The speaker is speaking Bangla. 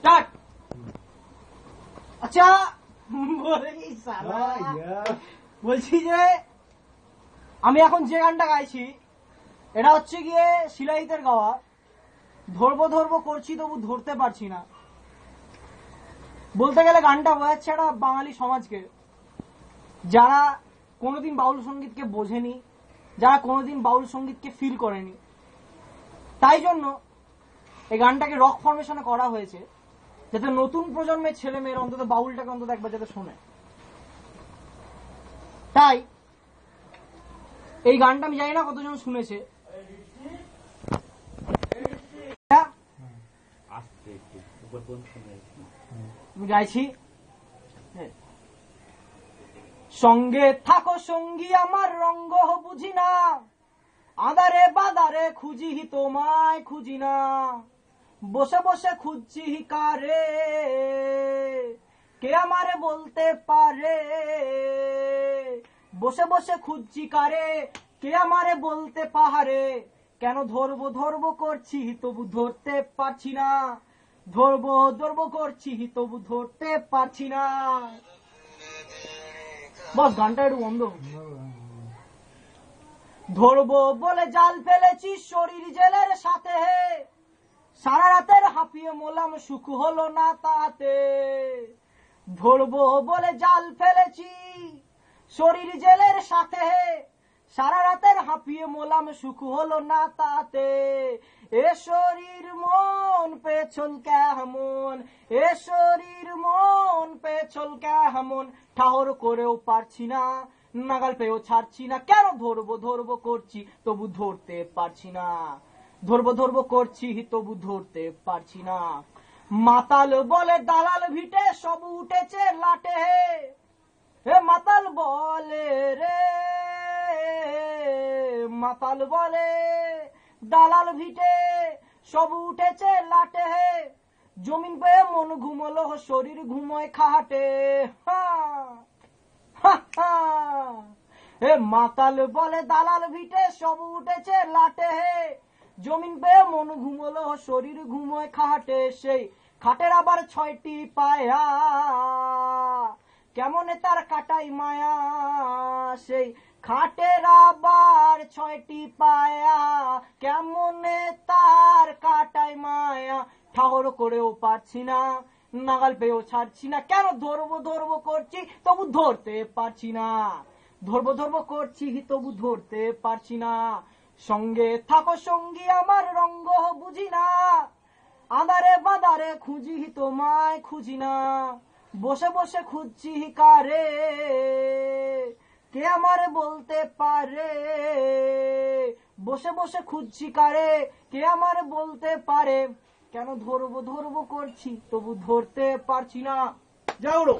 স্টার্ট। আচ্ছা বলছি যে আমি এখন যে গানটা গাইছি এটা হচ্ছে গিয়ে শিলাইতের গাওয়া। ধরবো ধরবো করছি তবু ধরতে পারছি না। বলতে গেলে গানটা বোঝাচ্ছে একটা বাঙালি সমাজকে, যারা কোনোদিন বাউল সঙ্গীতকে বোঝেনি, যারা কোনোদিন বাউল সঙ্গীতকে ফিল করেনি। তাই জন্য এই গানটাকে রক ফরমেশনে করা হয়েছে, যাতে নতুন প্রজন্মের ছেলে মেয়েরা অন্তত বাউলটাকে অন্তত একবার যাতে শোনে। তাই এই গানটা আমি জানি না কতজন শুনেছে, আমি গাইছি। সঙ্গে থাকো সঙ্গী আমার রঙ্গ বুঝি না, আদারে বাদারে খুঁজি তোমায় খুঁজি না, বসে বসে খুঁজছি কারে, কে আমারে বলতে পারে, বসে বসে খুঁজছি কারে, কে আমারে বলতে পারে, কেন ধরবো ধরবো করছি তবু ধরতে পারছি না, ধরবো ধরবো করছি তবু ধরতে পারছি না। বস গানটা একটু বন্ধ। ধরবো বলে জাল ফেলেছি শরীর জেলের সাথে, সারা রাতের হাঁপিয়ে মোলাম সুখ হলো না তাতে। ধরবো বলে জাল ফেলেছি শরীর জেলের সাথে, সারা রাতের হাঁপিয়ে মোলাম সুখ হলো না তাতে। এ শরীর মন পেছল কেমন, এ শরীর মন পেছল কেমন, ঠাহর করেও পারছি না, নাগাল পেয়েও ছাড়ছি না, কেন ধরবো ধরবো করছি তবু ধরতে পারছি না, ধরবো ধরবো করছি তবু ধরতে পারছি না। মাতাল বলে দালাল ভিটে সব উঠেছে লাটে, হে মাতাল বলে রে, মাতাল বলে দালাল ভিটে সব উঠেছে লাটে, জমিন পেয়ে মন ঘুমলো শরীর ঘুমোয় খাটে। হে মাতাল বলে দালাল ভিটে সব উঠেছে লাটে, জমিন পেয়ে মন ঘুমলো শরীর ঘুমোয় খাটে। সেই খাটের আবার 6টি পায়া, কেমনে তার কাটাই মায়া, সেই খাটের আবার 6টি পায়া, কেমনে তার কাটাই মায়া, ঠাহর করেও পারছি না, নাগাল পেয়েও ছাড়ছি না, কেন ধরবো ধরবো করছি তবু ধরতে পারছি না, ধরবো ধরবো করছি তবু ধরতে পারছি না। সঙ্গে থাকো সঙ্গী আমার রঙ্গ বুঝি না, আদারে বাদারে খুঁজি তোমায় খুঁজি না, বসে বসে খুঁজছি কারে, কে আমারে বলতে পারে, বসে বসে খুঁজছি কারে, কে আমারে বলতে পারে, কেন ধরবো ধরবো করছি তবু ধরতে পারছি না। যাও।